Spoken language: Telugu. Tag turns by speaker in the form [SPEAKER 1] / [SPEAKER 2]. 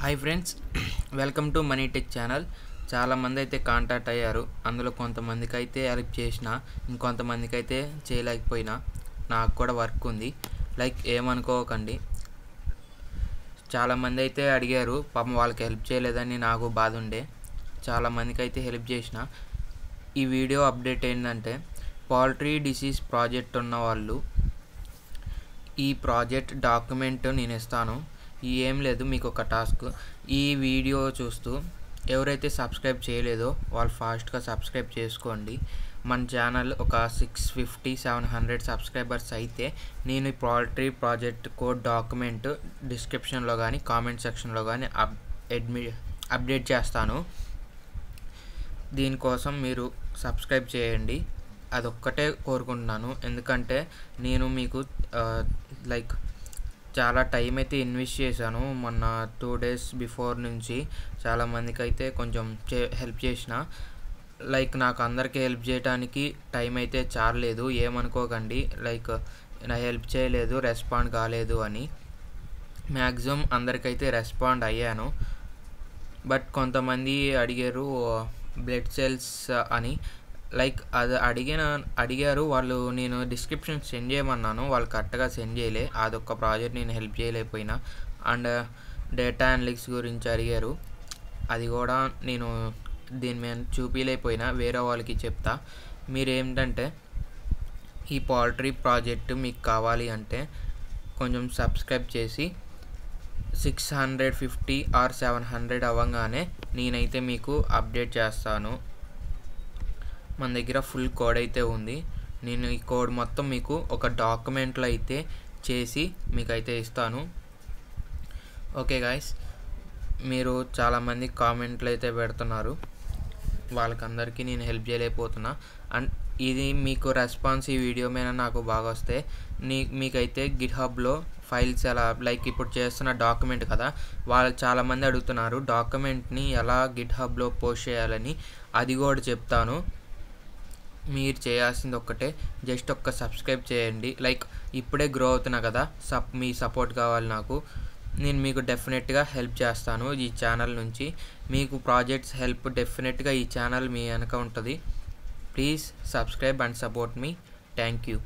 [SPEAKER 1] Hi friends, welcome to money tech channel. చాలామంది అయితే కాంటాక్ట్ అయ్యారు. అందులో కొంతమందికి అయితే హెల్ప్ చేసిన, ఇంకొంతమందికి అయితే చేయలేకపోయినా. నాకు కూడా వర్క్ ఉంది, ఏమనుకోకండి. చాలామంది అయితే అడిగారు, పాపం వాళ్ళకి హెల్ప్ చేయలేదని నాకు బాధ ఉండే. చాలామందికి అయితే హెల్ప్ చేసిన. ఈ వీడియో అప్డేట్ ఏంటంటే, పౌల్ట్రీ డిసీజ్ ప్రాజెక్ట్ ఉన్న వాళ్ళు ఈ ప్రాజెక్ట్ డాక్యుమెంట్ నేను ఇస్తాను. ఏం లేదు, మీకు ఒక టాస్క్. ఈ వీడియో చూస్తూ ఎవరైతే సబ్స్క్రైబ్ చేయలేదో వాళ్ళు ఫాస్ట్గా సబ్స్క్రైబ్ చేసుకోండి. మన ఛానల్ ఒక 650-700 సబ్స్క్రైబర్స్ అయితే నేను ఈ పౌల్ట్రీ ప్రాజెక్ట్ కోడ్ డాక్యుమెంట్ డిస్క్రిప్షన్లో కానీ కామెంట్ సెక్షన్లో కానీ అప్డేట్ చేస్తాను. దీనికోసం మీరు సబ్స్క్రైబ్ చేయండి, అదొక్కటే కోరుకుంటున్నాను. ఎందుకంటే నేను మీకు చాలా టైం అయితే ఇన్వెస్ట్ చేశాను. మొన్న 2 days బిఫోర్ నుంచి చాలామందికి అయితే కొంచెం హెల్ప్ చేసిన. నాకు అందరికీ హెల్ప్ చేయడానికి టైం అయితే చాలలేదు, ఏమనుకోకండి. నా హెల్ప్ చేయలేదు, రెస్పాండ్ కాలేదు అని. మ్యాక్సిమం అందరికైతే రెస్పాండ్ అయ్యాను. బట్ కొంతమంది అడిగారు బ్లడ్ సెల్స్ అని. అది అడిగారు వాళ్ళు. నేను డిస్క్రిప్షన్ సెండ్ చేయమన్నాను, వాళ్ళు కరెక్ట్గా సెండ్ చేయలే. అదొక్క ప్రాజెక్ట్ నేను హెల్ప్ చేయలేకపోయినా. అండ్ డేటా అనలిటిక్స్ గురించి అడిగారు, అది కూడా నేను దీని మీద చూపించలేకపోయినా, వేరే వాళ్ళకి చెప్తా. మీరు ఏంటంటే ఈ పౌల్ట్రీ ప్రాజెక్ట్ మీకు కావాలి అంటే కొంచెం సబ్స్క్రైబ్ చేసి 650 or 700 అవ్వగానే నేనైతే మీకు అప్డేట్ చేస్తాను. మన దగ్గర ఫుల్ కోడ్ అయితే ఉంది. నేను ఈ కోడ్ మొత్తం మీకు ఒక డాక్యుమెంట్లో అయితే చేసి మీకైతే ఇస్తాను. ఓకే గాయస్, మీరు చాలామంది కామెంట్లు అయితే పెడుతున్నారు, వాళ్ళకందరికీ నేను హెల్ప్ చేయలేకపోతున్నా. అండ్ ఇది మీకు రెస్పాన్స్ ఈ వీడియో మీద నాకు బాగా వస్తే మీకైతే గిట్హబ్లో ఫైల్స్ ఎలా ఇప్పుడు చేస్తున్న డాక్యుమెంట్ కదా, వాళ్ళు చాలామంది అడుగుతున్నారు డాక్యుమెంట్ని ఎలా గిట్హబ్లో పోస్ట్ చేయాలని. అది కూడా చెప్తాను. మీరు చేయాల్సింది ఒక్కటే, జస్ట్ ఒక్క సబ్స్క్రైబ్ చేయండి. ఇప్పుడే గ్రో అవుతున్నా కదా, మీ సపోర్ట్ కావాలి నాకు. నేను మీకు డెఫినెట్గా హెల్ప్ చేస్తాను. ఈ ఛానల్ నుంచి మీకు ప్రాజెక్ట్స్ హెల్ప్ డెఫినెట్గా ఈ ఛానల్ మీ వెనక ఉంటుంది. Please subscribe and support me. Thank you.